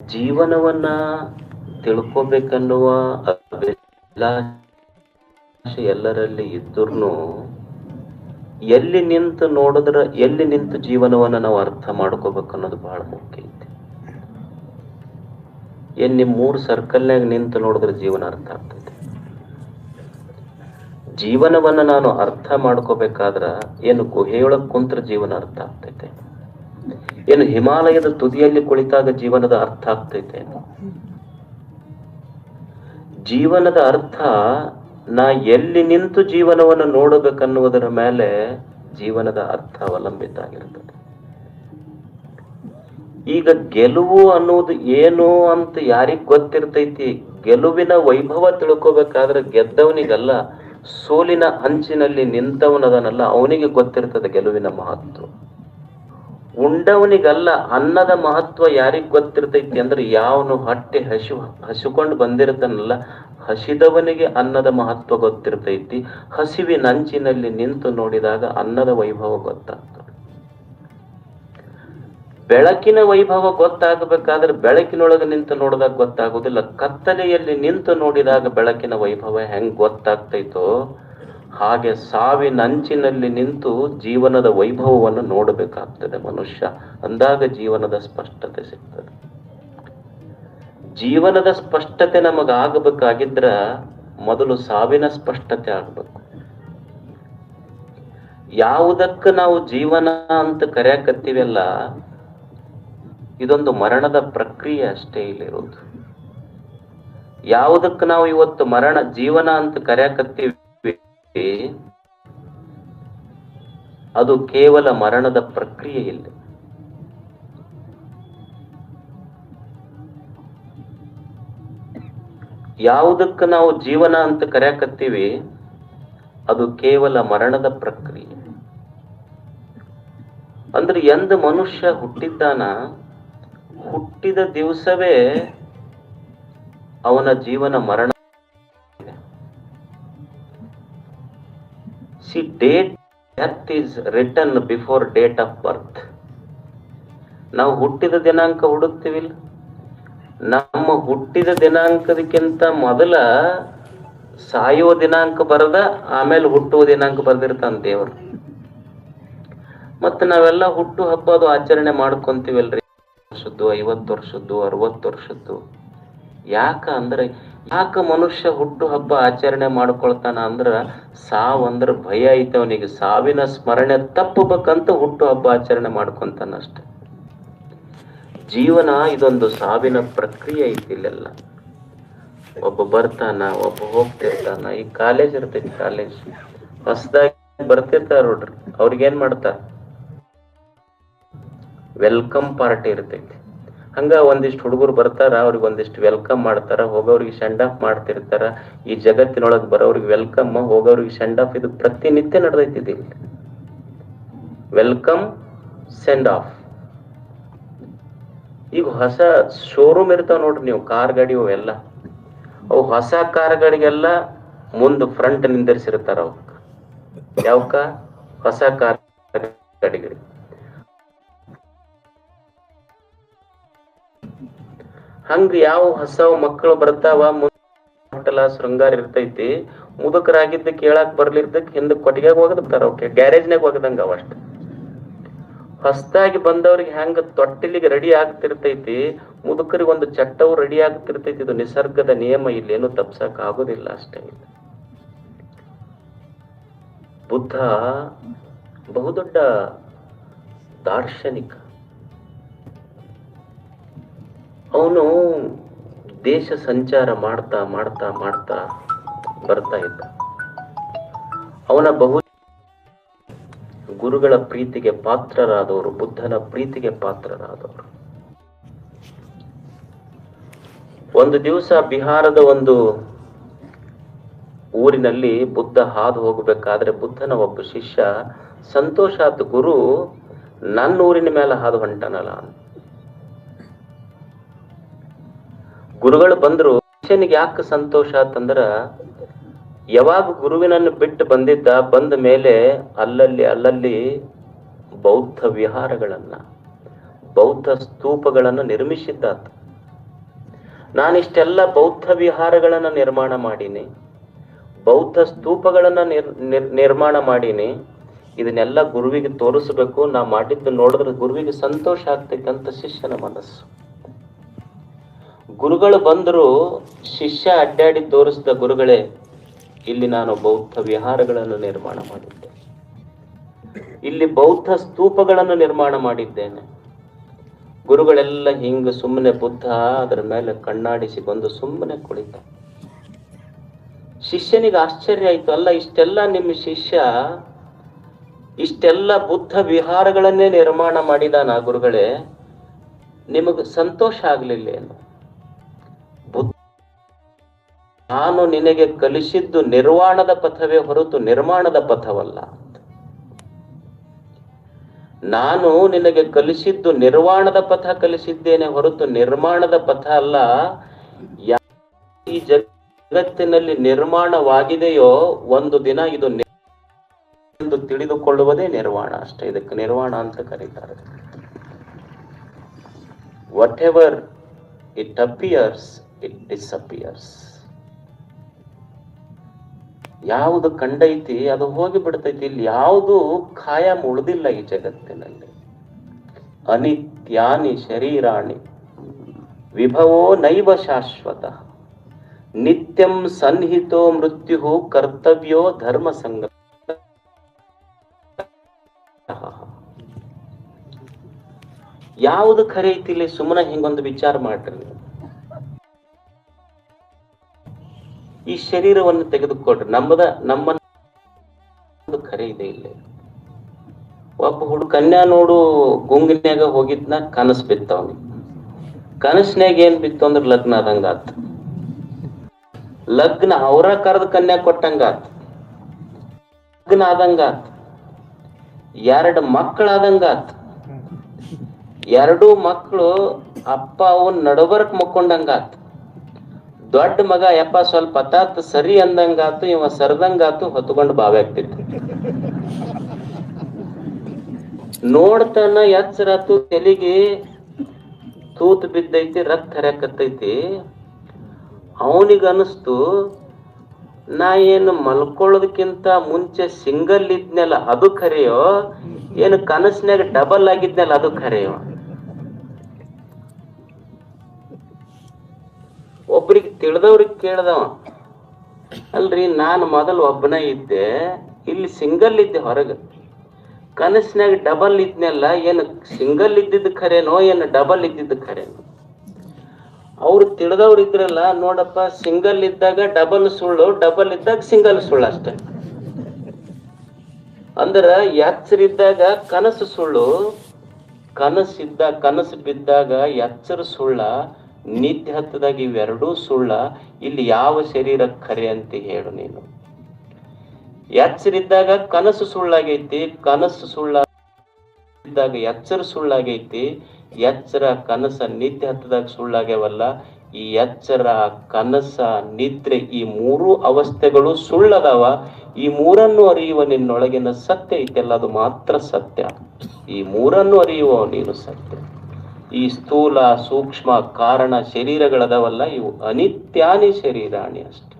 ಜೀವನವನ್ನ ತಿಳ್ಕೊಬೇಕನ್ನುವ ಅಭಿಲಾಷೆ ಎಲ್ಲರಲ್ಲಿ ಇದ್ರೂ ಎಲ್ಲಿ ನಿಂತು ಜೀವನವನ್ನ ನಾವು ಅರ್ಥ ಮಾಡ್ಕೋಬೇಕು ಅನ್ನೋದು ಬಹಳ ಮುಖ್ಯ ಐತಿ. ನಿಮ್ 3 ಸರ್ಕಲ್ನಾಗ ನಿಂತು ನೋಡಿದ್ರೆ ಜೀವನ ಅರ್ಥ ಆಗ್ತೈತಿ. ಜೀವನವನ್ನ ನಾನು ಅರ್ಥ ಮಾಡ್ಕೋಬೇಕಾದ್ರ ಏನು ಗುಹೆಯೊಳಗ್ ಕುಂತ್ರ ಜೀವನ ಅರ್ಥ ಆಗ್ತೈತೆ, ಏನು ಹಿಮಾಲಯದ ತುದಿಯಲ್ಲಿ ಕುಳಿತಾಗ ಜೀವನದ ಅರ್ಥ ಆಗ್ತೈತೆ. ಜೀವನದ ಅರ್ಥ ನಾ ಎಲ್ಲಿ ನಿಂತು ಜೀವನವನ್ನು ನೋಡಬೇಕನ್ನುವುದರ ಮೇಲೆ ಜೀವನದ ಅರ್ಥ ಅವಲಂಬಿತ ಆಗಿರ್ತದೆ. ಈಗ ಗೆಲುವು ಅನ್ನೋದು ಏನು ಅಂತ ಯಾರಿಗ್ ಗೊತ್ತಿರ್ತೈತಿ? ಗೆಲುವಿನ ವೈಭವ ತಿಳ್ಕೋಬೇಕಾದ್ರೆ ಗೆದ್ದವನಿಗಲ್ಲ, ಸೋಲಿನ ಅಂಚಿನಲ್ಲಿ ನಿಂತವನದನಲ್ಲ ಅವನಿಗೆ ಗೊತ್ತಿರ್ತದೆ ಗೆಲುವಿನ ಮಹತ್ವ. ಉಂಡವನಿಗಲ್ಲ, ಅನ್ನದ ಮಹತ್ವ ಯಾರಿಗ್ ಗೊತ್ತಿರ್ತೈತಿ ಅಂದ್ರೆ ಯಾವನು ಹೊಟ್ಟೆ ಹಸಿಕೊಂಡು ಬಂದಿರ್ತಾನಲ್ಲ, ಹಸಿದವನಿಗೆ ಅನ್ನದ ಮಹತ್ವ ಗೊತ್ತಿರ್ತೈತಿ. ಹಸಿವಿನ ಅಂಚಿನಲ್ಲಿ ನಿಂತು ನೋಡಿದಾಗ ಅನ್ನದ ವೈಭವ ಗೊತ್ತಾಗ್ತದೆ. ಬೆಳಕಿನ ವೈಭವ ಗೊತ್ತಾಗಬೇಕಾದ್ರೆ ಬೆಳಕಿನೊಳಗೆ ನಿಂತು ನೋಡಿದಾಗ ಗೊತ್ತಾಗುದಿಲ್ಲ. ಕತ್ತಲೆಯಲ್ಲಿ ನಿಂತು ನೋಡಿದಾಗ ಬೆಳಕಿನ ವೈಭವ ಹೆಂಗ್ ಗೊತ್ತಾಗ್ತೈತೋ ಹಾಗೆ ಸಾವಿನ ಅಂಚಿನಲ್ಲಿ ನಿಂತು ಜೀವನದ ವೈಭವವನ್ನು ನೋಡಬೇಕಾಗ್ತದೆ ಮನುಷ್ಯ. ಅಂದಾಗ ಜೀವನದ ಸ್ಪಷ್ಟತೆ ಸಿಗ್ತದೆ. ಜೀವನದ ಸ್ಪಷ್ಟತೆ ನಮಗಾಗಬೇಕಾಗಿದ್ರ ಮೊದಲು ಸಾವಿನ ಸ್ಪಷ್ಟತೆ ಆಗ್ಬೇಕು. ಯಾವುದಕ್ಕ ನಾವು ಜೀವನ ಅಂತ ಕರೆಯಕತ್ತೀವಲ್ಲ, ಇದೊಂದು ಮರಣದ ಪ್ರಕ್ರಿಯೆ ಅಷ್ಟೇ ಇಲ್ಲಿರೋದು. ಯಾವುದಕ್ಕೆ ನಾವು ಇವತ್ತು ಜೀವನ ಅಂತ ಕರೆಯಕತ್ತೀವಿ ಅದು ಕೇವಲ ಮರಣದ ಪ್ರಕ್ರಿಯೆ ಇಲ್ಲ. ಯಾವುದಕ್ಕೆ ನಾವು ಜೀವನ ಅಂತ ಕರೆಯಕತ್ತೀವಿ ಅದು ಕೇವಲ ಮರಣದ ಪ್ರಕ್ರಿಯೆ. ಅಂದ್ರೆ ಎಂದ ಮನುಷ್ಯ ಹುಟ್ಟಿದ್ದಾನ, ಹುಟ್ಟಿದ ದಿವಸವೇ ಅವನ ಜೀವನ ಮರಣ. Death is written before date of birth. ನಾವು ಹುಟ್ಟಿದ ದಿನಾಂಕ ಹುಡುಕ್ತಿವಿಲ್ಲ, ನಮ್ಮ ಹುಟ್ಟಿದ ದಿನಾಂಕದಕ್ಕಿಂತ ಮೊದಲ ಸಾಯುವ ದಿನಾಂಕ ಬರದ ಆಮೇಲೆ ಹುಟ್ಟುವ ದಿನಾಂಕ ಬರ್ದಿರ್ತಾನ ದೇವರು. ಮತ್ತೆ ನಾವೆಲ್ಲ ಹುಟ್ಟು ಹಬ್ಬ ಅದು ಆಚರಣೆ ಮಾಡ್ಕೊಂತೀವಲ್ರಿ, ವರ್ಷದ್ದು, 50 ವರ್ಷದ್ದು, 60 ವರ್ಷದ್ದು. ಯಾಕ ಮನುಷ್ಯ ಹುಟ್ಟು ಹಬ್ಬ ಆಚರಣೆ ಮಾಡ್ಕೊಳ್ತಾನ ಅಂದ್ರ ಸಾವ್ ಅಂದ್ರ ಭಯ ಐತೆ ಅವನಿಗೆ. ಸಾವಿನ ಸ್ಮರಣೆ ತಪ್ಪಬೇಕಂತ ಹುಟ್ಟು ಹಬ್ಬ ಆಚರಣೆ ಮಾಡ್ಕೊಂತಾನ ಅಷ್ಟೆ. ಜೀವನ ಇದೊಂದು ಸಾವಿನ ಪ್ರಕ್ರಿಯೆ ಐತಿ. ಇಲ್ಲೆಲ್ಲ ಒಬ್ಬ ಬರ್ತಾನ, ಒಬ್ಬ ಹೋಗ್ತಿರ್ತಾನ. ಈ ಕಾಲೇಜ್ ಇರ್ತೈತಿ, ಕಾಲೇಜ್ ಹೊಸದಾಗಿ ಬರ್ತಿರ್ತಾರ ನೋಡ್ರಿ, ಅವ್ರಿಗೇನ್ ಮಾಡ್ತಾರ? ವೆಲ್ಕಮ್ ಪಾರ್ಟಿ ಇರ್ತೈತಿ. ಹಂಗ ಒಂದಿಷ್ಟು ಹುಡುಗರು ಬರ್ತಾರ, ಅವ್ರಿಗೆ ಒಂದಿಷ್ಟು ವೆಲ್ಕಮ್ ಮಾಡ್ತಾರ, ಹೋಗೋರಿಗೆ ಸೆಂಡ್ ಆಫ್ ಮಾಡ್ತಿರ್ತಾರ. ಈ ಜಗತ್ತಿನೊಳಗೆ ಬರೋವ್ರಿಗೆ ವೆಲ್ಕಮ್, ಹೋಗೋರಿಗೆ ಸೆಂಡ್ ಆಫ್. ಇದು ಪ್ರತಿನಿತ್ಯ ನಡೆದೈತಿ. Welcome, send off. ಈಗ ಹೊಸ ಶೋರೂಮ್ ಇರ್ತಾವ ನೋಡ್ರಿ ನೀವು, ಕಾರ್ ಗಾಡಿ ಅವೆಲ್ಲ. ಅವು ಹೊಸ ಕಾರ್ ಗಾಡಿಗೆಲ್ಲ ಮುಂದ್ ಫ್ರಂಟ್ ನಿಂದಿರ್ಸಿರ್ತಾರ. ಅವಕ್ಕ ಯಾವಕ್ಕ? ಹೊಸ ಕಾರ್ ಗಾಡಿಗಳಿಗೆ. ಹಂಗ ಯಾವ ಹೊಸ ಮಕ್ಕಳು ಬರ್ತಾವ, ಮುಂದಲ ಶೃಂಗಾರ ಇರ್ತೈತಿ. ಮುದುಕರಾಗಿದ್ದ ಕೇಳಾಕ್ ಬರ್ಲಿರ್ದಕ್ ಹಿಂದಕ್ ಕೊಟ್ಟಿಗೆಗ್ ಹೋಗದ್ಬಿಡ್ತಾರ. ಅವಕ್ಕೆ ಗ್ಯಾರೇಜ್ನಾಗ ಹೋಗದಂಗ ಅವಷ್ಟ. ಹೊಸದಾಗಿ ಬಂದವ್ರಿಗೆ ಹೆಂಗ ತೊಟ್ಟಿಲಿಗೆ ರೆಡಿ ಆಗ್ತಿರ್ತೈತಿ, ಮುದುಕರಿಗೆ ಒಂದು ಚಟ್ಟವು ರೆಡಿ ಆಗ್ತಿರ್ತೈತಿ. ಇದು ನಿಸರ್ಗದ ನಿಯಮ, ಇಲ್ಲೇನು ತಪ್ಸಕ್ ಆಗೋದಿಲ್ಲ. ಅಷ್ಟೇ ಇಲ್ಲ. ಬುದ್ಧ ಬಹುದೊಡ್ಡ ದಾರ್ಶನಿಕ. ಅವನು ದೇಶ ಸಂಚಾರ ಮಾಡ್ತಾ ಮಾಡ್ತಾ ಮಾಡ್ತಾ ಬರ್ತಾ ಇದ್ದ. ಅವನ ಗುರುಗಳ ಪ್ರೀತಿಗೆ ಪಾತ್ರರಾದವರು, ಬುದ್ಧನ ಪ್ರೀತಿಗೆ ಪಾತ್ರರಾದವರು. ಒಂದು ದಿವಸ ಬಿಹಾರದ ಒಂದು ಊರಿನಲ್ಲಿ ಬುದ್ಧ ಹಾದು ಹೋಗಬೇಕಾದ್ರೆ ಬುದ್ಧನ ಒಬ್ಬ ಶಿಷ್ಯ ಸಂತೋಷ ಆದ, ಗುರು ನನ್ನ ಊರಿನ ಮೇಲೆ ಹಾದು ಹೊಂಟನಲ್ಲ ಅಂತ. ಗುರುಗಳು ಬಂದ್ರು. ಶಿಷ್ಯನಿಗೆ ಯಾಕೆ ಸಂತೋಷ ಆತಂದ್ರ, ಯಾವಾಗ ಗುರುವಿನನ್ನು ಬಿಟ್ಟು ಬಂದ ಮೇಲೆ ಅಲ್ಲಲ್ಲಿ ಬೌದ್ಧ ವಿಹಾರಗಳನ್ನ, ಬೌದ್ಧ ಸ್ತೂಪಗಳನ್ನ ನಿರ್ಮಿಸಿದ್ದಾತ. ನಾನಿಷ್ಟೆಲ್ಲ ಬೌದ್ಧ ವಿಹಾರಗಳನ್ನ ನಿರ್ಮಾಣ ಮಾಡೀನಿ, ಬೌದ್ಧ ಸ್ತೂಪಗಳನ್ನ ನಿರ್ಮಾಣ ಮಾಡೀನಿ, ಇದನ್ನೆಲ್ಲ ಗುರುವಿಗೆ ತೋರಿಸ್ಬೇಕು, ನಾ ಮಾಡಿದ್ದು ನೋಡಿದ್ರೆ ಗುರುವಿಗೆ ಸಂತೋಷ ಆಗ್ತೈತೆ ಅಂತ ಶಿಷ್ಯನ ಮನಸ್ಸು. ಗುರುಗಳು ಬಂದರು, ಶಿಷ್ಯ ಅಡ್ಡಾಡಿ ತೋರಿಸಿದ, ಗುರುಗಳೇ ಇಲ್ಲಿ ನಾನು ಬೌದ್ಧ ವಿಹಾರಗಳನ್ನು ನಿರ್ಮಾಣ ಮಾಡಿದ್ದೆ, ಇಲ್ಲಿ ಬೌದ್ಧ ಸ್ತೂಪಗಳನ್ನು ನಿರ್ಮಾಣ ಮಾಡಿದ್ದೇನೆ. ಗುರುಗಳೆಲ್ಲ ಹಿಂಗ ಸುಮ್ಮನೆ ಬುದ್ಧ ಅದರ ಮೇಲೆ ಕಣ್ಣಾಡಿಸಿ ಬಂದು ಸುಮ್ಮನೆ ಕುಳಿತ. ಶಿಷ್ಯನಿಗೆ ಆಶ್ಚರ್ಯ ಆಯ್ತು, ಅಲ್ಲ ಇಷ್ಟೆಲ್ಲ ನಿಮ್ಮ ಶಿಷ್ಯ ಇಷ್ಟೆಲ್ಲ ಬುದ್ಧ ವಿಹಾರಗಳನ್ನೇ ನಿರ್ಮಾಣ ಮಾಡಿದಾನ ಗುರುಗಳೇ, ನಿಮಗೆ ಸಂತೋಷ ಆಗ್ಲಿಲ್ಲ ಏನು? ನಾನು ನಿನಗೆ ಕಲಿಸಿದ್ದು ನಿರ್ವಾಣದ ಪಥವೇ ಹೊರತು ನಿರ್ಮಾಣದ ಪಥವಲ್ಲ. ನಾನು ನಿನಗೆ ಕಲಿಸಿದ್ದು ನಿರ್ವಾಣದ ಪಥ ಕಲಿಸಿದ್ದೇನೆ ಹೊರತು ನಿರ್ಮಾಣದ ಪಥ ಅಲ್ಲ. ಈ ಜಗತ್ತಿನಲ್ಲಿ ನಿರ್ಮಾಣವಾಗಿದೆಯೋ ಒಂದು ದಿನ ಇದು ಎಂದು ತಿಳಿದುಕೊಳ್ಳುವುದೇ ನಿರ್ವಾಣ ಅಷ್ಟೇ. ಇದಕ್ಕೆ ನಿರ್ವಾಣ ಅಂತ ಕರೀತಾರೆ. Whatever it appears it disappears. ಯಾವುದು ಕಂಡೈತಿ ಅದು ಹೋಗಿ ಬಿಡ್ತೈತಿ. ಇಲ್ಲಿ ಯಾವುದು ಖಾಯಂ ಉಳಿದಿಲ್ಲ ಈ ಜಗತ್ತಿನಲ್ಲಿ. ಅನಿತ್ಯಾನಿ ಶರೀರಾಣಿ ವಿಭವೋ ನೈವ ಶಾಶ್ವತ ನಿತ್ಯಂ ಸನ್ನಿಹಿತೋ ಮೃತ್ಯು ಕರ್ತವ್ಯೋ ಧರ್ಮ ಸಂಗ. ಯಾವುದು ಖರೆ ಐತಿ ಇಲ್ಲಿ? ಸುಮ್ಮನೆ ಹಿಂಗೊಂದು ವಿಚಾರ ಮಾಡ್ರಿ. ಈ ಶರೀರವನ್ನು ತೆಗೆದುಕೊಡ್ರಿ, ನಮ್ಮ ಖರೆ ಇದೆ ಇಲ್ಲಿ. ಒಬ್ಬ ಹುಡುಗ ಕನ್ಯಾ ನೋಡು ಗುಂಗಿನ್ಯಾಗ ಹೋಗಿದ್ನ, ಕನಸು ಬಿತ್ತವನಿ. ಕನಸಿನಾಗ ಏನ್ ಬಿತ್ತು ಅಂದ್ರ ಲಗ್ನ ಆದಂಗಾತ. ಲಗ್ನ ಅವರ ಕರೆದ ಕನ್ಯಾ ಕೊಟ್ಟಂಗಾತ, ಲಗ್ನ ಆದಂಗಾತ. 2 ಮಕ್ಕಳಾದಂಗಾತ. 2 ಮಕ್ಕಳು ಅಪ್ಪ ಅವನ್ ನಡಬರ್ಕ್ ಮಕ್ಕೊಂಡಂಗಾತ. ದೊಡ್ಡ ಮಗ ಯಪ್ಪ ಸ್ವಲ್ಪ ಹತ್ತಾತ್ ಸರಿ ಅಂದಂಗಾತು, ಇವ ಸರ್ದಂಗಾತು, ಹೊತ್ಕೊಂಡು ಬಾವ್ಯಾಗ್ತಿತ್ತು. ನೋಡ್ತಾನ ಎಚ್ಚರಾತು, ತೆಲಿಗೆ ತೂತ್ ಬಿದ್ದೈತಿ, ರಕ್ತ ಹರಿಯಕತ್ತೈತಿ. ಅವನಿಗ ಅನಿಸ್ತು, ನಾ ಏನು ಮಲ್ಕೊಳ್ಳೋದಕ್ಕಿಂತ ಮುಂಚೆ ಸಿಂಗಲ್ ಇದ್ನಲ್ಲ ಅದು ಖರೆಯೋ, ಏನು ಕನಸಿನಾಗ ಡಬಲ್ ಆಗಿದ್ನಲ್ಲ ಅದು ಖರೆಯೋ? ಒಬ್ರಿಗೆ ತಿಳಿದವ್ರಿಗೆ ಕೇಳ್ದವ, ಅಲ್ರಿ ನಾನು ಮೊದಲು ಒಬ್ಬನ ಇದ್ದೆ, ಇಲ್ಲಿ ಸಿಂಗಲ್ ಇದ್ದೆ ಹೊರಗೆ, ಕನಸಿನಾಗ ಡಬಲ್ ಇದ್ನೆಲ್ಲ, ಏನು ಸಿಂಗಲ್ ಇದ್ದಿದ್ದು ಖರೇನೋ ಏನು ಡಬಲ್ ಇದ್ದಿದ್ದು ಖರೇನೋ? ಅವ್ರು ತಿಳಿದವ್ರು ಇದ್ರಲ್ಲ, ನೋಡಪ್ಪ ಸಿಂಗಲ್ ಇದ್ದಾಗ ಡಬಲ್ ಸುಳ್ಳು, ಡಬಲ್ ಇದ್ದಾಗ ಸಿಂಗಲ್ ಸುಳ್ಳು ಅಷ್ಟೆ. ಅಂದ್ರ ಎಚ್ಚರಿದ್ದಾಗ ಕನಸು ಸುಳ್ಳು, ಕನಸು ಬಿದ್ದಾಗ ಎಚ್ಚರ ಸುಳ್ಳ, ನಿದ್ದೆ ಹತ್ತದಾಗ ಇವೆರಡೂ ಸುಳ್ಳ. ಇಲ್ಲಿ ಯಾವ ಶರೀರ ಖರೆ ಅಂತ ಹೇಳು ನೀನು? ಎಚ್ಚರಿದ್ದಾಗ ಕನಸು ಸುಳ್ಳಾಗೈತಿ, ಕನಸು ಸುಳ್ಳಾಗಿದ್ದಾಗ ಎಚ್ಚರ ಸುಳ್ಳಾಗೈತಿ, ಎಚ್ಚರ ಕನಸ ನಿದ್ದೆ ಹತ್ತದಾಗ ಸುಳ್ಳಾಗ್ಯವಲ್ಲ. ಈ ಎಚ್ಚರ ಕನಸ ನಿದ್ರೆ ಈ 3 ಅವಸ್ಥೆಗಳು ಸುಳ್ಳದಾವ. ಈ 3 ಅರಿಯುವ ನಿನ್ನೊಳಗಿನ ಸತ್ಯ ಐತೆಲ್ಲ, ಅದು ಮಾತ್ರ ಸತ್ಯ. ಈ 3 ಅರಿಯುವ ನೀನು ಸತ್ಯ. ಈ ಸ್ಥೂಲ ಸೂಕ್ಷ್ಮ ಕಾರಣ ಶರೀರಗಳದವಲ್ಲ, ಇವು ಅನಿತ್ಯಾನಿ ಶರೀರಾಣಿ ಅಷ್ಟೆ.